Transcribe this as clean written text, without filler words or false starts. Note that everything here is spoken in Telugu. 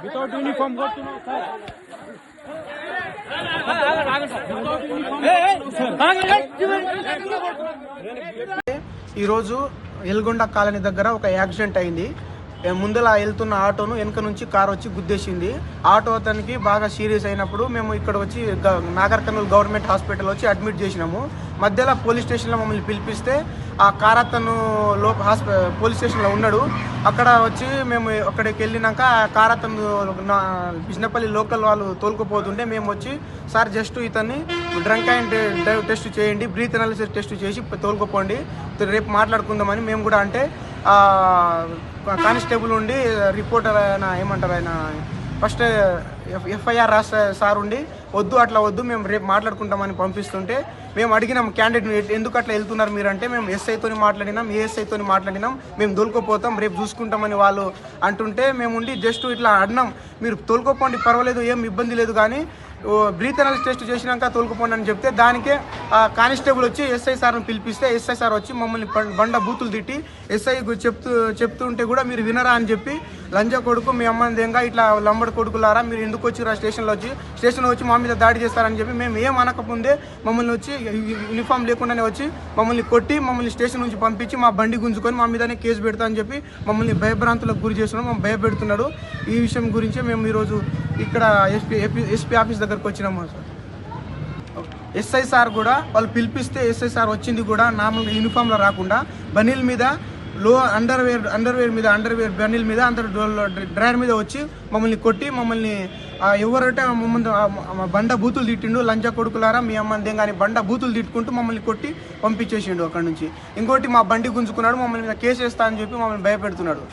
వితౌట్ యూనిఫామ్ కొడుతున్నావు సార్. ఈరోజు ఎల్గొండ కాలనీ దగ్గర ఒక యాక్సిడెంట్ అయింది. ముందలా వెళ్తున్న ఆటోను వెనక నుంచి కార్ వచ్చి గుద్దేసింది. ఆటో అతనికి బాగా సీరియస్ అయినప్పుడు మేము ఇక్కడ వచ్చి నాగర్ కర్నూలు గవర్నమెంట్ హాస్పిటల్ వచ్చి అడ్మిట్ చేసినాము. మధ్యలో పోలీస్ స్టేషన్లో మమ్మల్ని పిలిపిస్తే ఆ కార్ అతను పోలీస్ స్టేషన్లో ఉన్నాడు. అక్కడ వచ్చి మేము అక్కడికి వెళ్ళినాక ఆ కార్ అతను బిజినపల్లి లోకల్ వాళ్ళు తోలుకుపోతుంటే మేము వచ్చి సార్ జస్ట్ ఇతన్ని డ్రంక్ అండ్ డ్రైవ్ టెస్ట్ చేయండి, బ్రీత్ అనాలిసిస్ టెస్ట్ చేసి తోలుకుపోండి, రేపు మాట్లాడుకుందామని మేము కూడా అంటే కానిస్టేబుల్ ఉండి రిపోర్టర్ ఆయన ఏమంటారు ఆయన ఫస్ట్ ఎఫ్ఐఆర్ రాసే సార్ ఉండి వద్దు అట్లా వద్దు మేము రేపు మాట్లాడుకుంటామని పంపిస్తుంటే మేము అడిగినాం క్యాండిడేట్ ఎందుకు అట్లా వెళ్తున్నారు మీరు అంటే మేము ఎస్ఐతో మాట్లాడినాం, ఏఎస్ఐతో మాట్లాడినాం, మేము తోలుకోపోతాం రేపు చూసుకుంటామని వాళ్ళు అంటుంటే మేము ఉండి జస్ట్ ఇట్లా అడినాం మీరు తోలుకోపోండి పర్వాలేదు ఏం ఇబ్బంది లేదు కానీ బ్రీత్ అనాలిసిస్ టెస్ట్ చేసినాక తోలుకుపోండి అని చెప్తే దానికే కానిస్టేబుల్ వచ్చి ఎస్ఐ సార్ని పిలిపిస్తే ఎస్ఐ సార్ వచ్చి మమ్మల్ని బండ బూతులు తిట్టి ఎస్ఐ చెప్తుంటే కూడా మీరు వినరా అని చెప్పి లంజ కొడుకు మీ అమ్మందేంగా ఇట్లా లంబడి కొడుకులారా మీరు ఎందుకు వచ్చి స్టేషన్లో వచ్చి మా మీద దాడి చేస్తారని చెప్పి మేము ఏం అనకముందే మమ్మల్ని వచ్చి యూనిఫామ్ లేకుండానే వచ్చి మమ్మల్ని కొట్టి మమ్మల్ని స్టేషన్ నుంచి పంపించి మా బండి గుంజుకొని మా మీదనే కేసు పెడతా అని చెప్పి మమ్మల్ని భయభ్రాంతులకు గురి చేస్తున్నాం, మమ్మల్ని భయపెడుతున్నాడు. ఈ విషయం గురించే మేము ఈరోజు ఇక్కడ ఎస్పీ ఆఫీస్ దగ్గరకు వచ్చినాము సార్. ఎస్ఐ సార్ కూడా వాళ్ళు పిలిపిస్తే ఎస్ఐ సార్ వచ్చింది కూడా నార్మల్గా యూనిఫామ్లో రాకుండా బనీల్ మీద అండర్వేర్ బనీల్ మీద అందరు డ్రైవర్ మీద వచ్చి మమ్మల్ని కొట్టి మమ్మల్ని ఎవరంటే మమ్మల్ని బండ బూతులు తిట్టిండు, లంచా కొడుకులారా మీ అమ్మందేం కానీ బండ బూతులు తిట్టుకుంటూ మమ్మల్ని కొట్టి పంపించేసిండు అక్కడ నుంచి. ఇంకోటి మా బండి గుంజుకున్నాడు, మమ్మల్ని మీద కేసు వేస్తా అని చెప్పి మమ్మల్ని భయపెడుతున్నాడు.